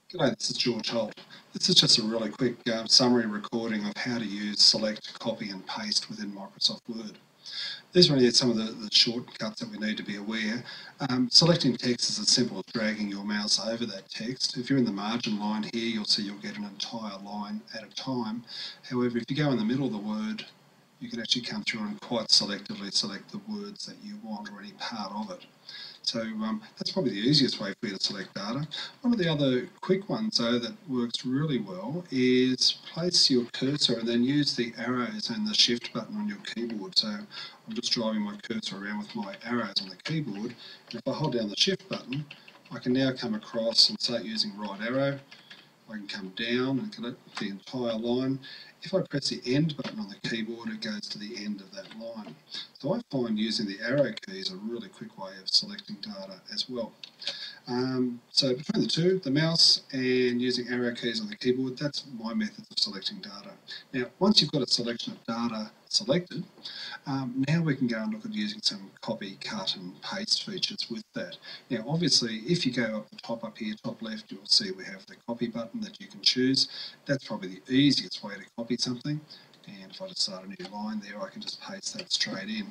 G'day, this is GeorgeHolt. This is just a really quick summary recording of how to use select, copy and paste within Microsoft Word. These are really some of the shortcuts that we need to be aware. Selecting text is as simple as dragging your mouse over that text. If you're in the margin line here, you'll see you'll get an entire line at a time. However, if you go in the middle of the word, you can actually come through and quite selectively select the words that you want or any part of it. So that's probably the easiest way for you to select data. One of the other quick ones though that works really well is place your cursor and then use the arrows and the shift button on your keyboard. So I'm just driving my cursor around with my arrows on the keyboard, and if I hold down the shift button, I can now come across and start using right arrow. I can come down and collect the entire line. If I press the end button on the keyboard, it goes to the end of that line. So I find using the arrow keys a really quick way of selecting data as well. So between the two, the mouse and using arrow keys on the keyboard, that's my method of selecting data. Now, once you've got a selection of data selected, now we can go and look at using some copy, cut and paste features with that. Now obviously if you go up the top up here, top left, you'll see we have the copy button that you can choose. That's probably the easiest way to copy something, and if I just start a new line there, I can just paste that straight in.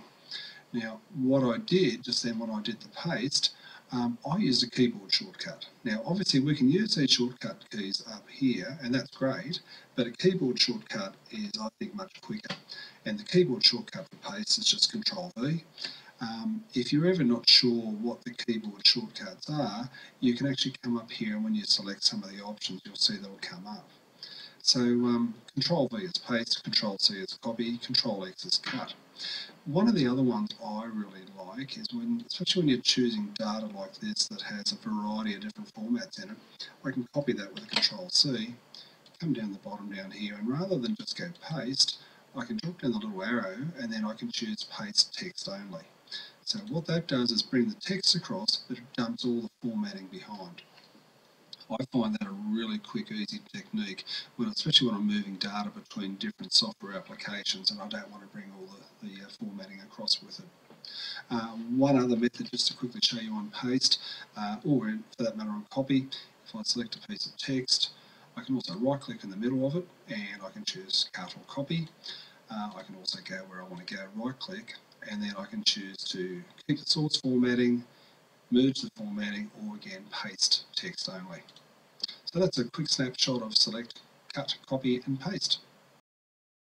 Now what I did just then when I did the paste, I used a keyboard shortcut. Now obviously we can use these shortcut keys up here and that's great, but a keyboard shortcut is I think much quicker, and the keyboard shortcut for paste is just Control V. If you're ever not sure what the keyboard shortcuts are, you can actually come up here and when you select some of the options you'll see they'll come up. So Control V is paste, Control C is copy, Control X is cut. One of the other ones I really like is especially when you're choosing data like this that has a variety of different formats in it, I can copy that with a Control C, come down the bottom down here, and rather than just go paste, I can drop down the little arrow and then I can choose paste text only. So what that does is bring the text across, but it dumps all the formatting behind. I find that a really quick, easy technique, especially when I'm moving data between different software applications and I don't want to bring all the formatting across with it. One other method, just to quickly show you on paste, or for that matter on copy, if I select a piece of text, I can also right click in the middle of it and I can choose cut or copy. I can also go where I want to go, right click, and then I can choose to keep the source formatting, merge the formatting, or again paste text only. So that's a quick snapshot of select, cut, copy and paste.